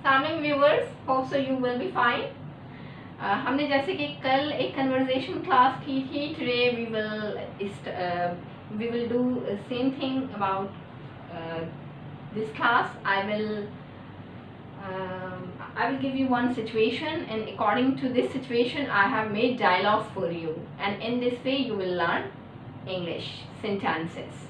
Assalamualaikum viewers, hope so you will be fine. हमने जैसे कि कल एक कन्वर्सेशन क्लास की थी. Today we will do same thing about this class. I will give you one situation, and according to this situation I have made dialogues for you, and in this way you will learn English sentences.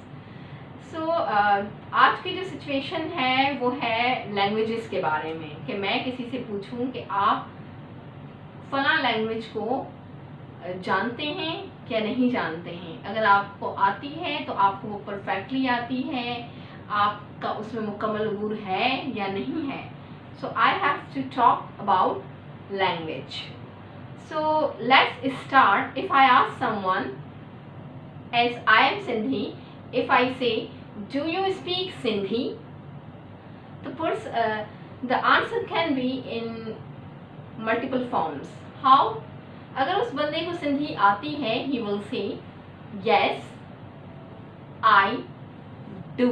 So आज की जो situation है वो है languages के बारे में, कि मैं किसी से पूछूं कि आप फला लैंग्वेज को जानते हैं क्या नहीं जानते हैं. अगर आपको आती है तो आपको वो परफेक्टली आती है, आपका उसमें मुकम्मल अबूर है या नहीं है. So I have to talk about language. So let's start. If I ask someone, as I am Sindhi, if I say do you speak Sindhi, the answer can be in multiple forms. How? अगर उस बंदे को सिंधी आती है, he will say yes I do.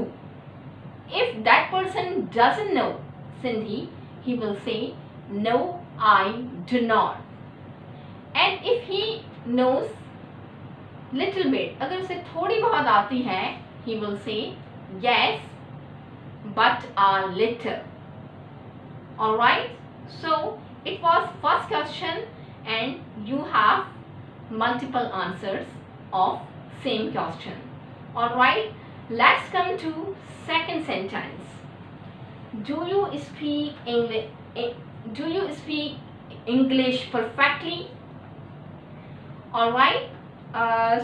If that person doesn't know Sindhi, he will say no I do not. And if he knows little bit, अगर उसे थोड़ी बहुत आती है, he will say yes but a little. Alright, so it was first question and you have multiple answers of same question. Alright, let's come to second sentence. Do you speak English perfectly? Alright,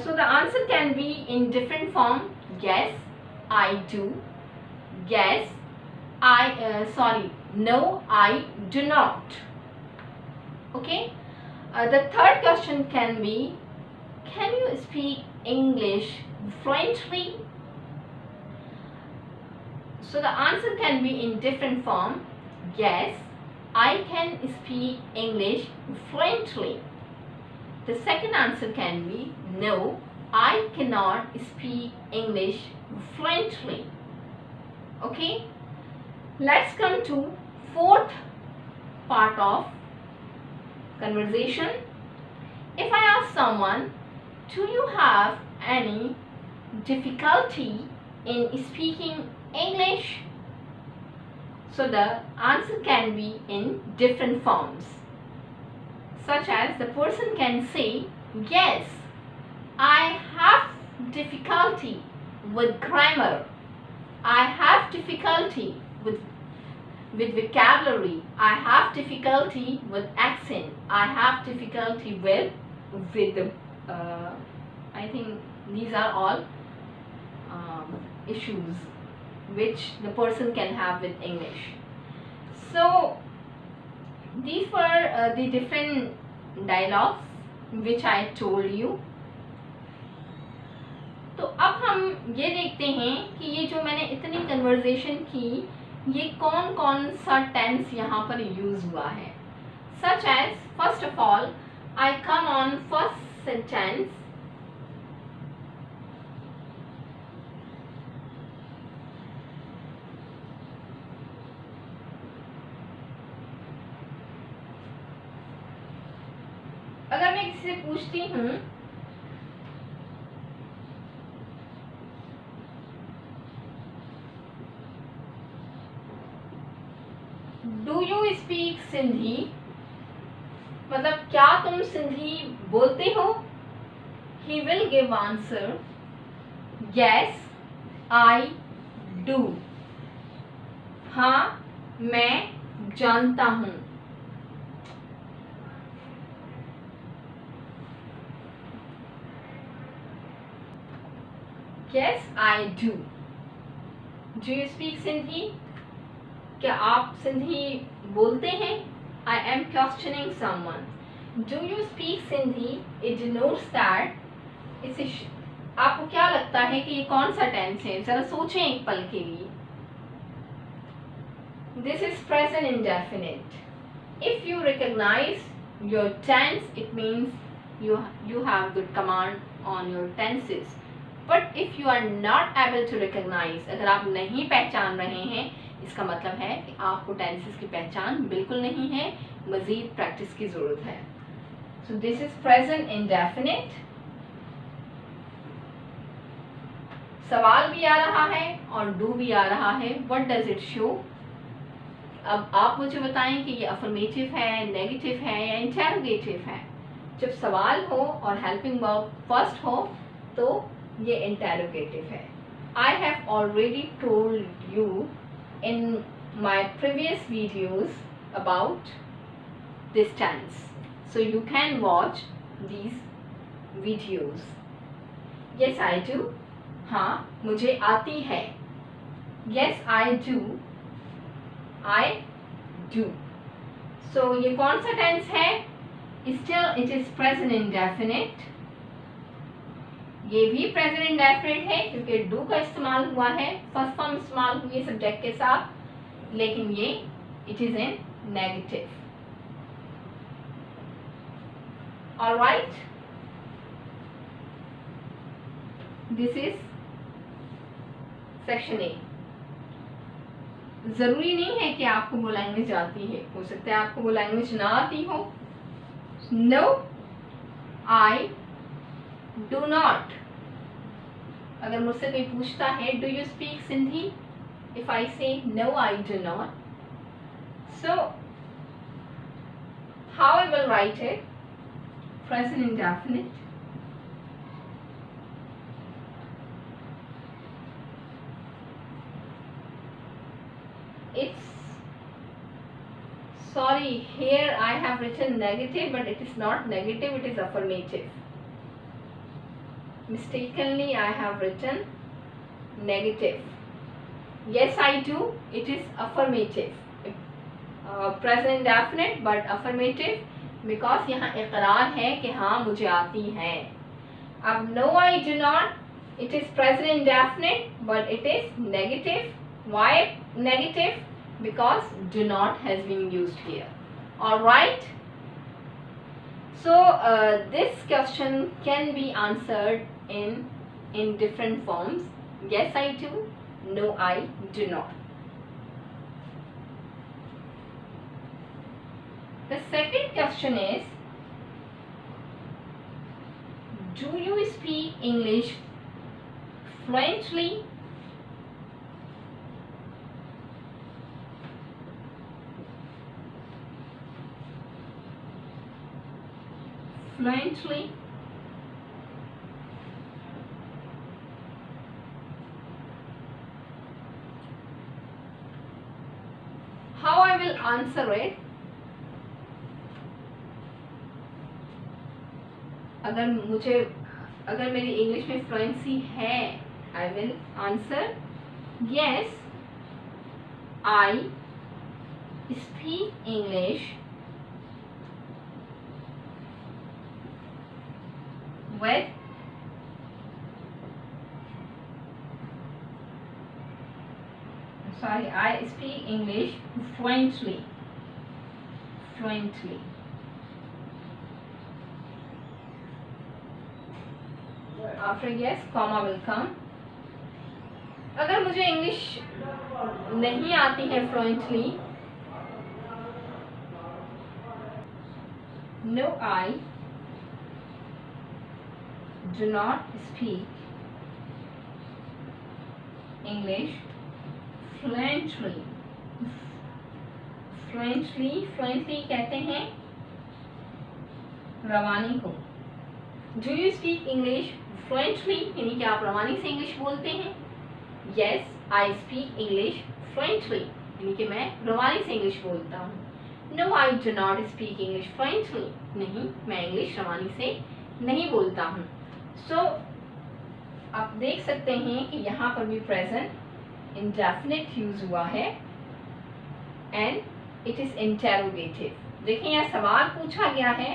so the answer can be in different form. Yes I do. Yes no I do not. Okay, the third question can be, can you speak English fluently? So the answer can be in different form. Yes I can speak English fluently. The second answer can be no I cannot speak English fluently. Okay, let's come to fourth part of conversation. If I ask someone, do you have any difficulty in speaking English? So the answer can be in different forms, such as the person can say yes I have difficulty with grammar, I have difficulty with vocabulary, I have difficulty with accent, I have difficulty with I think these are all issues which the person can have with English. So these were the different dialogues which I told you. तो अब हम ये देखते हैं कि ये जो मैंने इतनी कन्वर्सेशन की, ये कौन कौन सा टेंस यहाँ पर यूज़ हुआ है. Such as first of all I come on first sentence. अगर मैं किसी से पूछती हूँ डू यू स्पीक सिंधी, मतलब क्या तुम सिंधी बोलते हो, he will give answer yes I do. हाँ मैं जानता हूँ. Yes I do. Do you speak Sindhi, क्या आप सिंधी बोलते हैं. I am questioning someone. Do you speak Sindhi, it denotes that इसे. आपको क्या लगता है कि ये कौन सा टेंस है, जरा सोचें एक पल के लिए. This is present indefinite. If you recognise your tense, it means you have good command on your tenses. But if you are not able to recognize, अगर आप नहीं पहचान रहे हैं इसका मतलब है कि आपको टेंसेस की पहचान बिल्कुल नहीं है, मज़ीद प्रैक्टिस की ज़रूरत है। So this is present indefinite. सवाल भी आ रहा है और डू भी आ रहा है। What does it show? अब आप मुझे बताएं कि ये अफर्मेटिव है, नेगेटिव है या इंटेरोगेटिव है। जब सवाल हो और हेल्पिंग वर्ब फर्स्ट हो तो ये इंटेरोगेटिव है। I have already told you in my previous videos about this tense, so you can watch these videos. Yes I do, हाँ मुझे आती है। Yes I do, I do. So ये कौन सा tense है? Still it is present indefinite। ये भी प्रेजेंट इंडेफिनिट है क्योंकि डू का इस्तेमाल हुआ है, फर्स्ट फॉर्म इस्तेमाल हुई है सब्जेक्ट के साथ, लेकिन ये it is in negative. Alright, this is section A. जरूरी नहीं है कि आपको वो लैंग्वेज आती है, हो सकता है आपको वो लैंग्वेज ना आती हो। No I do not. अगर मुझसे कोई पूछता है do you speak Sindhi, if I say no I do not, so how I will write it? Present indefinite. It's sorry, here I have written negative, but it is not negative, it is affirmative. Mistakenly I have written negative. Yes I do, it is affirmative. Present indefinite but affirmative because यहाँ इकरार है कि हाँ मुझे आती है। अब no I do not, it is present indefinite but it is negative. Why negative? Because do not has been used here. Alright, so this question can be answered in different forms. Yes I do, no I do not. The second question is, do you speak English fluently? Fluently? How I will answer it? अगर मेरी English में fluency है, I will answer yes I speak English with I speak English fluently. After yes, comma will come. अगर मुझे English नहीं आती है fluently, no I do not speak English fluently. Fluently कहते हैं रवानी को। Do you speak English fluently? यानी कि आप रवानी से इंग्लिश बोलते हैं। Yes, I speak English fluently. यानी कि मैं रवानी से इंग्लिश बोलता हूँ। No, I do not speak English fluently. नहीं, मैं इंग्लिश रवानी से नहीं बोलता हूँ। So, आप देख सकते हैं कि यहाँ पर भी प्रेजेंट इंडेफिनिट यूज हुआ है एंड इट इज इंटेरोगेटिव। देखिए यहाँ सवाल पूछा गया है।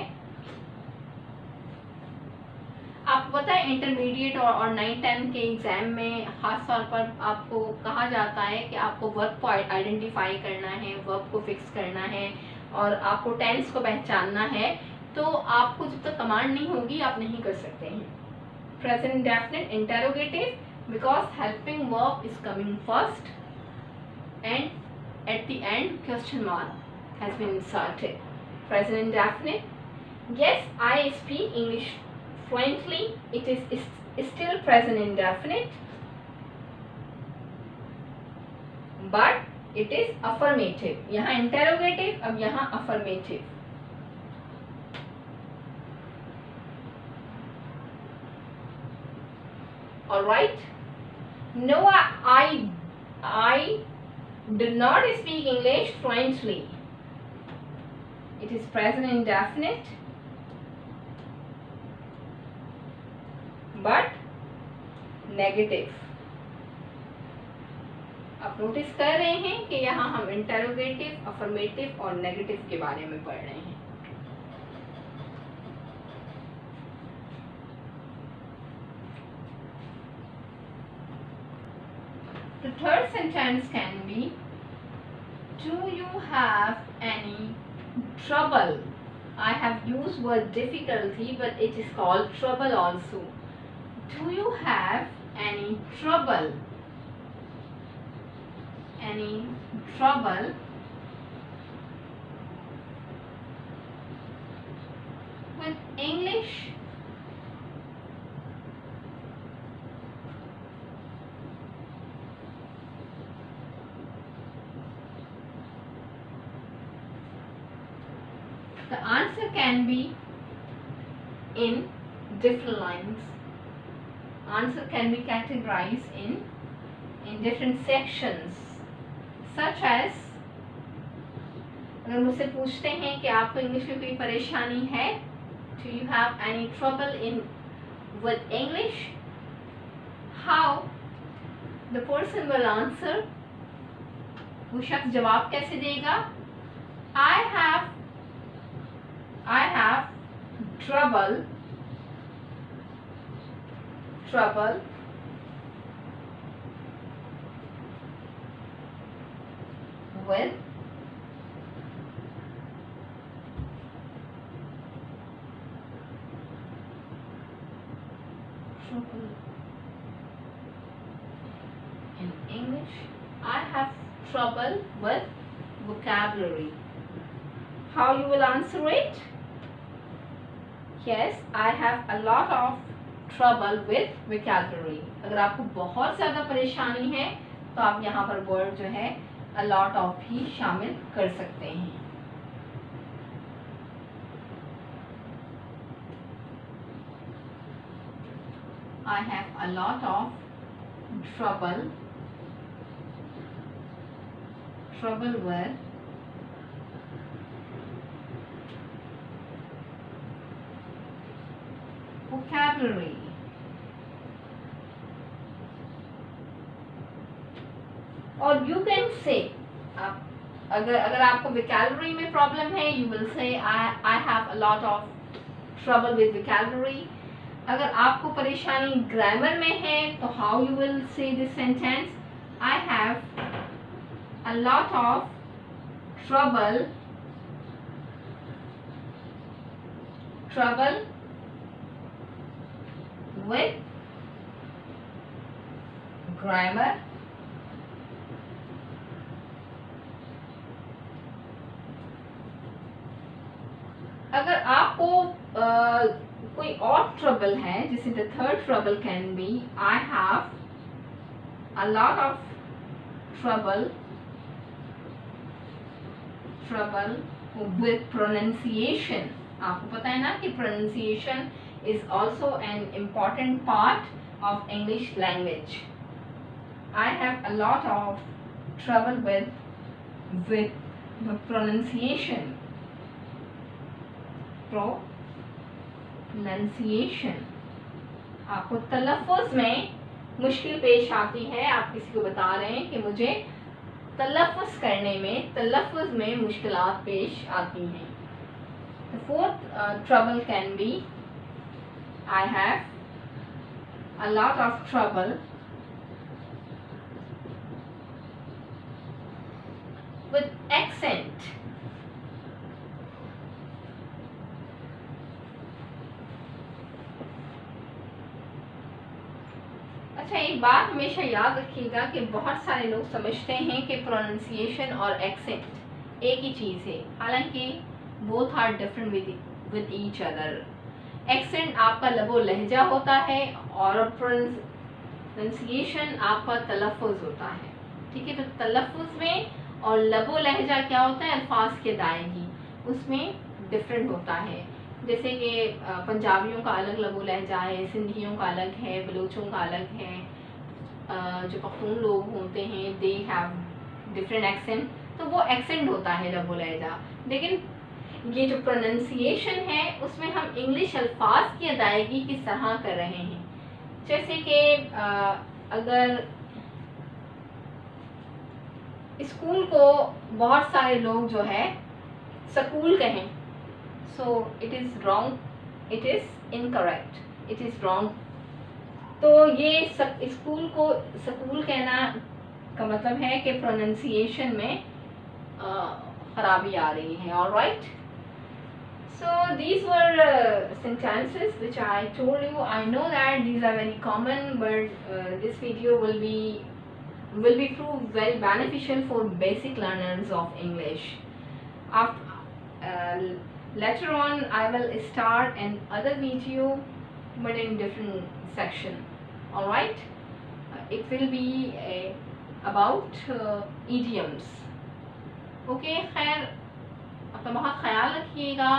आपको पता है इंटरमीडिएट और 9-10 के एग्जाम में खास तौर पर आपको कहा जाता है कि आपको वर्ब को आइडेंटिफाई करना है, वर्ब को फिक्स करना है और आपको टेंस को पहचानना है। तो आपको जब तक कमांड नहीं होगी आप नहीं कर सकते हैं। Present indefinite interrogative because helping verb is coming first and at the end question mark has been inserted. Present indefinite. Yes, I speak English fluently. It is still present indefinite, but it is affirmative. यहाँ interrogative, अब यहाँ affirmative. All right. No, I do not speak English fluently. It is present indefinite, but negative. आप notice कर रहे हैं कि यहाँ हम इंटेरोगेटिव, अफर्मेटिव और नेगेटिव के बारे में पढ़ रहे हैं. The third sentence can be, do you have any trouble? I have used word difficulty, but it is called trouble also. Do you have any trouble? Any trouble with English? The answer can be in different lines. Answer can be categorized in different sections, such as, अगर मुझसे पूछते हैं कि आपको English में कोई परेशानी है, do you have any trouble with English? How the person will answer? वो शख्स जवाब कैसे देगा? I have trouble with in English. I have trouble with vocabulary. How you will answer it? Yes, I have a lot of trouble with vocabulary. अगर आपको बहुत ज़्यादा परेशानी है तो आप यहाँ पर वर्ड जो है a lot of भी शामिल कर सकते हैं. I have a lot of trouble with vocabulary. और you can say, अगर आपको vocabulary में problem है, you will say I have a lot of trouble with vocabulary. अगर आपको परेशानी ग्रामर में है तो how you will say this sentence? I have a lot of trouble with grammar. अगर आपको कोई और ट्रबल है, जैसे the third trouble can be I have a lot of trouble with pronunciation. आपको पता है ना कि pronunciation is also an important part of English language. I have a lot of trouble with the pronunciation. आपको तलफ़ुज़ में मुश्किल पेश आती है, आप किसी को बता रहे हैं कि मुझे तलफ़ुज़ करने में, तलफ़ुज़ में मुश्किलात पेश आती हैं. The fourth trouble can be I have a lot of trouble with accent. अच्छा, एक बात हमेशा याद रखिएगा कि बहुत सारे लोग समझते हैं कि प्रोनाउंसिएशन और एक्सेंट एक ही चीज़ है, हालांकि both are different with each other. Accent आपका लबो लहजा होता है और प्रोनाउंसिएशन आपका तलफ़ुज़ होता है, ठीक है। तो तलफ़ुज़ में और लबो लहजा क्या होता है, अल्फाज की अदायगी उसमें डिफरेंट होता है। जैसे कि पंजाबियों का अलग लबो लहजा है, सिंधियों का अलग है, बलूचों का अलग है, जो पख्तून लोग होते हैं दे हैव डिफरेंट एक्सेंट, तो वो एक्सेंट होता है लबो लहजा। लेकिन ये जो प्रोनाउंसिएशन है उसमें हम इंग्लिश अल्फाज की अदायगी किस तरह कर रहे हैं। जैसे कि अगर स्कूल को बहुत सारे लोग जो है स्कूल कहें, so it is wrong, it is incorrect, it is wrong. तो ये स्कूल को स्कूल कहना का मतलब है कि प्रोनाउंसिएशन में खराबी आ रही है। Alright, so these were sentences which I told you. I know that these are very common, but this video will be proved very beneficial for basic learners of English. Later on I will start an other video but in different section. All right, it will be about idioms. Okay, खैर अपना बहुत ख्याल रखिएगा,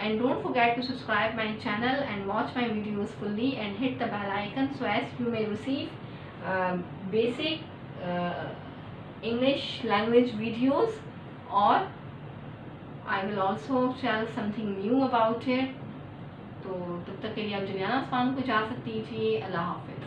and don't forget to subscribe my channel and watch my videos fully and hit the bell icon so as you may receive basic English language videos, or I will also tell something new about it. तो तब तक के लिए आप Juliana Usman को इजाज़त दीजिए। अल्लाह हाफिज़।